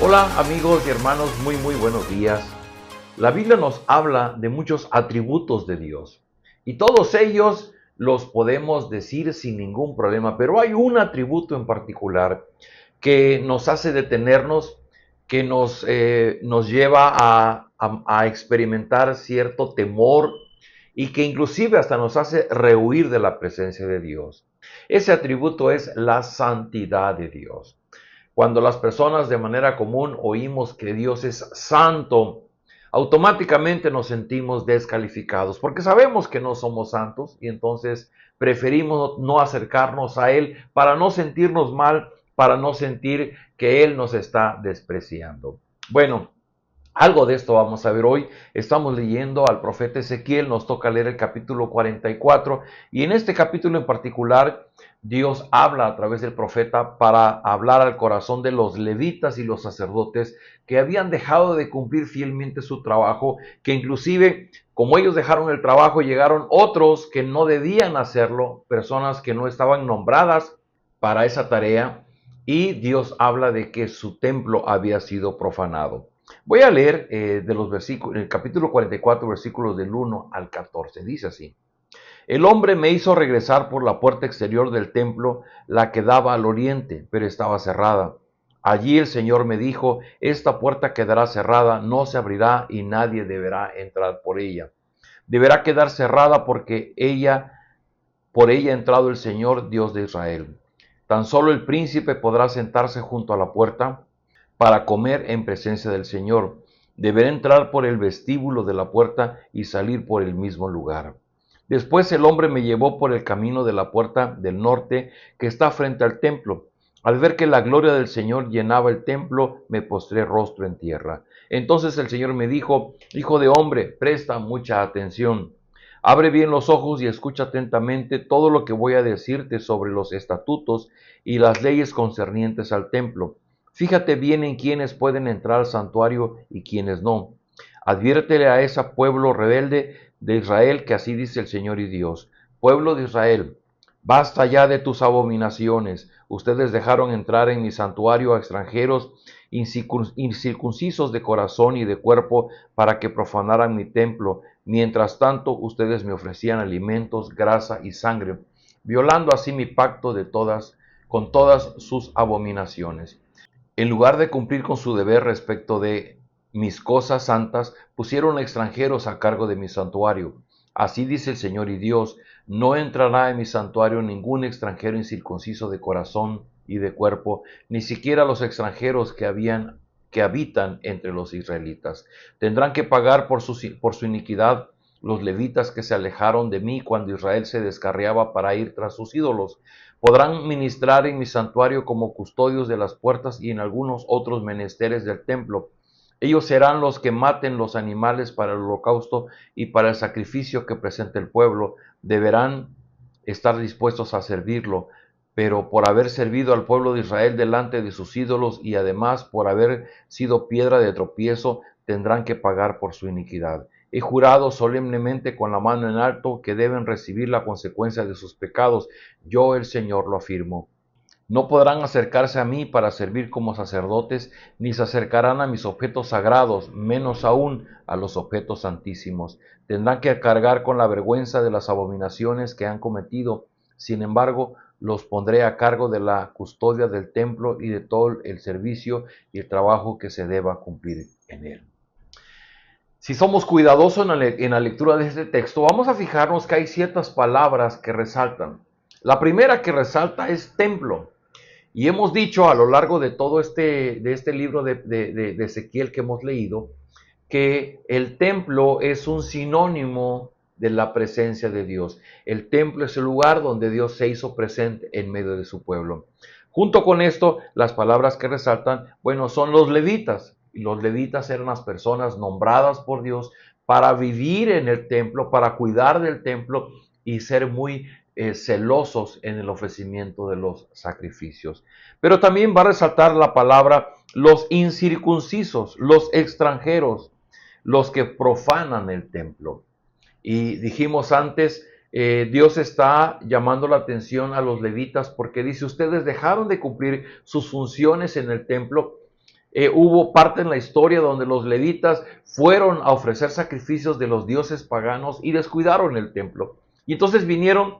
Hola amigos y hermanos, muy buenos días. La Biblia nos habla de muchos atributos de Dios y todos ellos los podemos decir sin ningún problema, pero hay un atributo en particular que nos hace detenernos, que nos lleva a experimentar cierto temor y que inclusive hasta nos hace rehuir de la presencia de Dios. Ese atributo es la santidad de Dios. Cuando las personas de manera común oímos que Dios es santo, automáticamente nos sentimos descalificados porque sabemos que no somos santos y entonces preferimos no acercarnos a Él para no sentirnos mal, para no sentir que Él nos está despreciando. Bueno, algo de esto vamos a ver hoy. Estamos leyendo al profeta Ezequiel, nos toca leer el capítulo 44 y en este capítulo en particular Dios habla a través del profeta para hablar al corazón de los levitas y los sacerdotes que habían dejado de cumplir fielmente su trabajo, que inclusive como ellos dejaron el trabajo llegaron otros que no debían hacerlo, personas que no estaban nombradas para esa tarea y Dios habla de que su templo había sido profanado. Voy a leer de los versículos, el capítulo 44, versículos del 1 al 14. Dice así: El hombre me hizo regresar por la puerta exterior del templo, la que daba al oriente, pero estaba cerrada. Allí el Señor me dijo: esta puerta quedará cerrada, no se abrirá y nadie deberá entrar por ella. Deberá quedar cerrada porque por ella ha entrado el Señor Dios de Israel. Tan solo el príncipe podrá sentarse junto a la puerta para comer en presencia del Señor. Deberá entrar por el vestíbulo de la puerta y salir por el mismo lugar. Después el hombre me llevó por el camino de la puerta del norte que está frente al templo. Al ver que la gloria del Señor llenaba el templo, me postré rostro en tierra. Entonces el Señor me dijo: Hijo de hombre, presta mucha atención. Abre bien los ojos y escucha atentamente todo lo que voy a decirte sobre los estatutos y las leyes concernientes al templo. Fíjate bien en quiénes pueden entrar al santuario y quiénes no. Adviértele a ese pueblo rebelde de Israel que así dice el Señor y Dios: Pueblo de Israel, basta ya de tus abominaciones. Ustedes dejaron entrar en mi santuario a extranjeros incircuncisos de corazón y de cuerpo para que profanaran mi templo. Mientras tanto, ustedes me ofrecían alimentos, grasa y sangre, violando así mi pacto con todas sus abominaciones. En lugar de cumplir con su deber respecto de mis cosas santas, pusieron extranjeros a cargo de mi santuario. Así dice el Señor y Dios: no entrará en mi santuario ningún extranjero incircunciso de corazón y de cuerpo, ni siquiera los extranjeros que habitan entre los israelitas. Tendrán que pagar por su iniquidad los levitas que se alejaron de mí cuando Israel se descarriaba para ir tras sus ídolos. Podrán ministrar en mi santuario como custodios de las puertas y en algunos otros menesteres del templo. Ellos serán los que maten los animales para el holocausto y para el sacrificio que presenta el pueblo. Deberán estar dispuestos a servirlo, pero por haber servido al pueblo de Israel delante de sus ídolos y además por haber sido piedra de tropiezo, tendrán que pagar por su iniquidad. He jurado solemnemente con la mano en alto que deben recibir la consecuencia de sus pecados. Yo, el Señor, lo afirmo. No podrán acercarse a mí para servir como sacerdotes, ni se acercarán a mis objetos sagrados, menos aún a los objetos santísimos. Tendrán que cargar con la vergüenza de las abominaciones que han cometido. Sin embargo, los pondré a cargo de la custodia del templo y de todo el servicio y el trabajo que se deba cumplir en él. Si somos cuidadosos en la lectura de este texto, vamos a fijarnos que hay ciertas palabras que resaltan. La primera que resalta es templo. Y hemos dicho a lo largo de todo este libro de Ezequiel que hemos leído, que el templo es un sinónimo de la presencia de Dios. El templo es el lugar donde Dios se hizo presente en medio de su pueblo. Junto con esto, las palabras que resaltan, bueno, son los levitas. Y los levitas eran las personas nombradas por Dios para vivir en el templo, para cuidar del templo y ser muy celosos en el ofrecimiento de los sacrificios. Pero también va a resaltar la palabra los incircuncisos, los extranjeros, los que profanan el templo. Y dijimos antes, Dios está llamando la atención a los levitas porque dice: ustedes dejaron de cumplir sus funciones en el templo Hubo parte en la historia donde los levitas fueron a ofrecer sacrificios de los dioses paganos y descuidaron el templo. Y entonces vinieron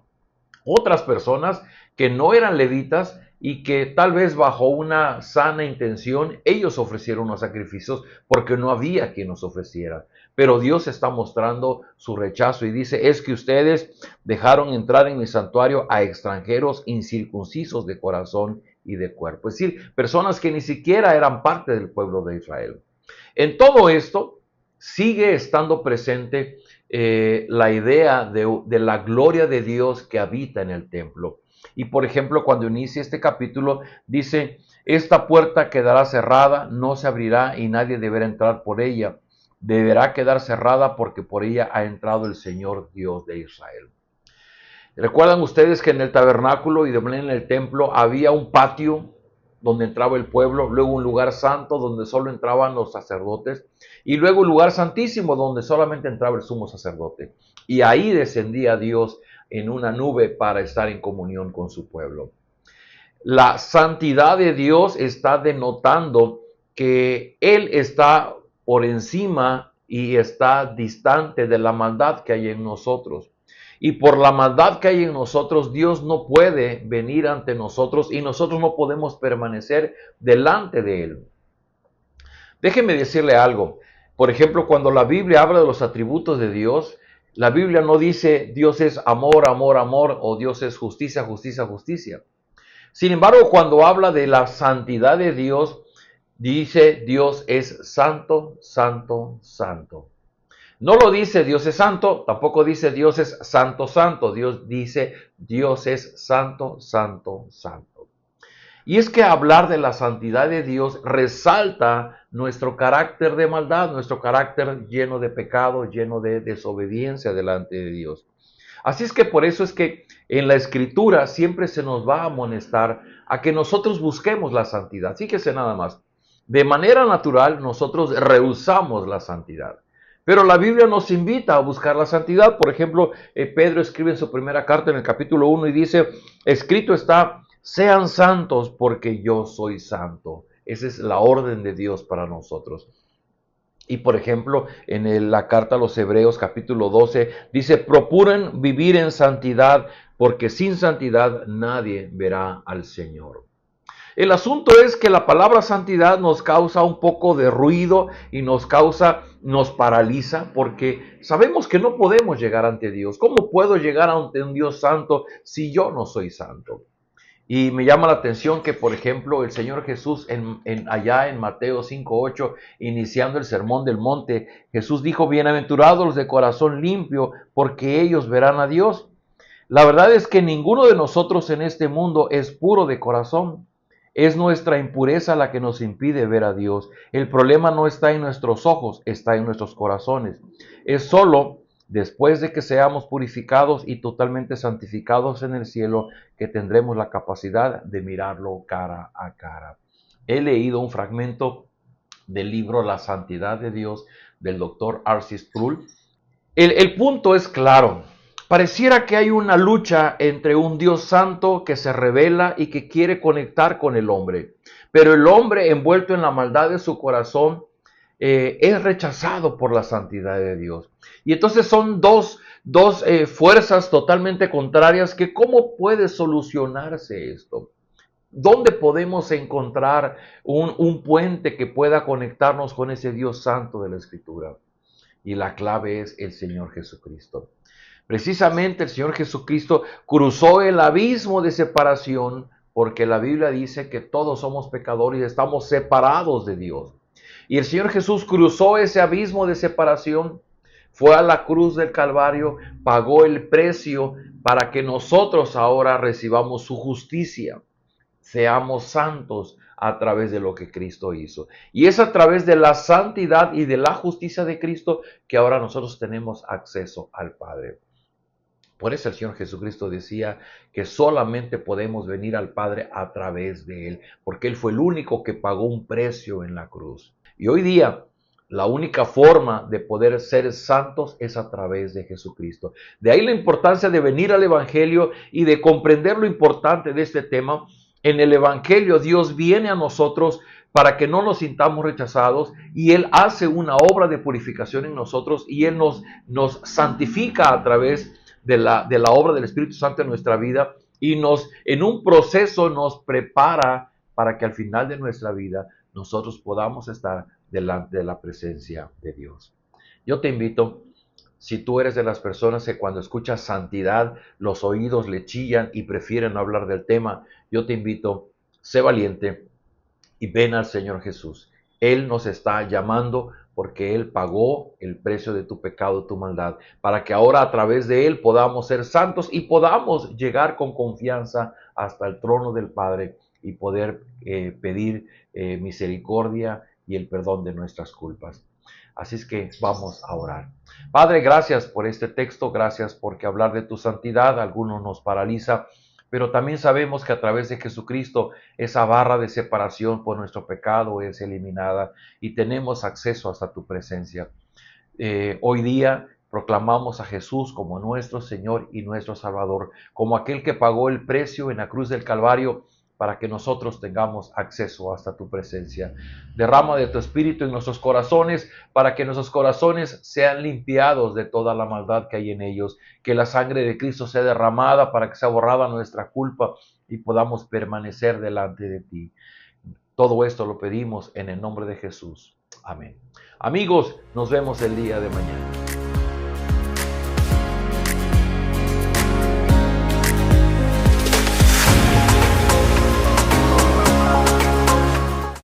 otras personas que no eran levitas y que tal vez bajo una sana intención ellos ofrecieron los sacrificios porque no había quien los ofreciera. Pero Dios está mostrando su rechazo y dice, es que ustedes dejaron entrar en mi santuario a extranjeros incircuncisos de corazón y de cuerpo. Es decir, personas que ni siquiera eran parte del pueblo de Israel. En todo esto sigue estando presente la idea de la gloria de Dios que habita en el templo. Y por ejemplo, cuando inicia este capítulo, dice, esta puerta quedará cerrada, no se abrirá y nadie deberá entrar por ella. Deberá quedar cerrada porque por ella ha entrado el Señor Dios de Israel. ¿Recuerdan ustedes que en el tabernáculo y también en el templo había un patio donde entraba el pueblo, luego un lugar santo donde solo entraban los sacerdotes y luego un lugar santísimo donde solamente entraba el sumo sacerdote? Y ahí descendía Dios en una nube para estar en comunión con su pueblo. La santidad de Dios está denotando que Él está por encima y está distante de la maldad que hay en nosotros. Y por la maldad que hay en nosotros, Dios no puede venir ante nosotros y nosotros no podemos permanecer delante de Él. Déjeme decirle algo. Por ejemplo, cuando la Biblia habla de los atributos de Dios, la Biblia no dice Dios es amor, amor, amor o Dios es justicia, justicia, justicia. Sin embargo, cuando habla de la santidad de Dios, dice Dios es santo, santo, santo. No lo dice Dios es santo, tampoco dice Dios es santo, santo. Dios dice Dios es santo, santo, santo. Y es que hablar de la santidad de Dios resalta nuestro carácter de maldad, nuestro carácter lleno de pecado, lleno de desobediencia delante de Dios. Así es que por eso es que en la Escritura siempre se nos va a amonestar a que nosotros busquemos la santidad. Fíjese nada más, de manera natural nosotros rehusamos la santidad. Pero la Biblia nos invita a buscar la santidad. Por ejemplo, Pedro escribe en su primera carta en el capítulo 1 y dice, escrito está, sean santos porque yo soy santo. Esa es la orden de Dios para nosotros. Y por ejemplo, en la carta a los Hebreos capítulo 12 dice, procuren vivir en santidad porque sin santidad nadie verá al Señor. El asunto es que la palabra santidad nos causa un poco de ruido y nos paraliza porque sabemos que no podemos llegar ante Dios. ¿Cómo puedo llegar ante un Dios santo si yo no soy santo? Y me llama la atención que, por ejemplo, el Señor Jesús allá en Mateo 5:8, iniciando el Sermón del Monte, Jesús dijo, bienaventurados los de corazón limpio, porque ellos verán a Dios. La verdad es que ninguno de nosotros en este mundo es puro de corazón. Es nuestra impureza la que nos impide ver a Dios. El problema no está en nuestros ojos, está en nuestros corazones. Es solo después de que seamos purificados y totalmente santificados en el cielo que tendremos la capacidad de mirarlo cara a cara. He leído un fragmento del libro La Santidad de Dios del doctor R.C. Sproul. El punto es claro. Pareciera que hay una lucha entre un Dios santo que se revela y que quiere conectar con el hombre. Pero el hombre, envuelto en la maldad de su corazón, es rechazado por la santidad de Dios. Y entonces son dos fuerzas totalmente contrarias que ¿cómo puede solucionarse esto? ¿Dónde podemos encontrar un puente que pueda conectarnos con ese Dios santo de la Escritura? Y la clave es el Señor Jesucristo. Precisamente el Señor Jesucristo cruzó el abismo de separación porque la Biblia dice que todos somos pecadores y estamos separados de Dios. Y el Señor Jesús cruzó ese abismo de separación, fue a la cruz del Calvario, pagó el precio para que nosotros ahora recibamos su justicia, seamos santos a través de lo que Cristo hizo. Y es a través de la santidad y de la justicia de Cristo que ahora nosotros tenemos acceso al Padre. Por eso el Señor Jesucristo decía que solamente podemos venir al Padre a través de Él, porque Él fue el único que pagó un precio en la cruz. Y hoy día, la única forma de poder ser santos es a través de Jesucristo. De ahí la importancia de venir al Evangelio y de comprender lo importante de este tema. En el Evangelio Dios viene a nosotros para que no nos sintamos rechazados, y Él hace una obra de purificación en nosotros, y Él nos santifica a través de la obra del Espíritu Santo en nuestra vida, y en un proceso nos prepara para que al final de nuestra vida nosotros podamos estar delante de la presencia de Dios. Yo te invito, si tú eres de las personas que cuando escuchas santidad los oídos le chillan y prefieren no hablar del tema, yo te invito, sé valiente y ven al Señor Jesús. Él nos está llamando porque Él pagó el precio de tu pecado, tu maldad, para que ahora a través de Él podamos ser santos y podamos llegar con confianza hasta el trono del Padre y poder pedir misericordia y el perdón de nuestras culpas. Así es que vamos a orar. Padre, gracias por este texto, gracias porque hablar de tu santidad a algunos nos paraliza, pero también sabemos que a través de Jesucristo esa barra de separación por nuestro pecado es eliminada y tenemos acceso hasta tu presencia. Hoy día proclamamos a Jesús como nuestro Señor y nuestro Salvador, como aquel que pagó el precio en la cruz del Calvario para que nosotros tengamos acceso hasta tu presencia. Derrama de tu Espíritu en nuestros corazones para que nuestros corazones sean limpiados de toda la maldad que hay en ellos, que la sangre de Cristo sea derramada para que sea borrada nuestra culpa y podamos permanecer delante de ti. Todo esto lo pedimos en el nombre de Jesús. Amén. Amigos, nos vemos el día de mañana.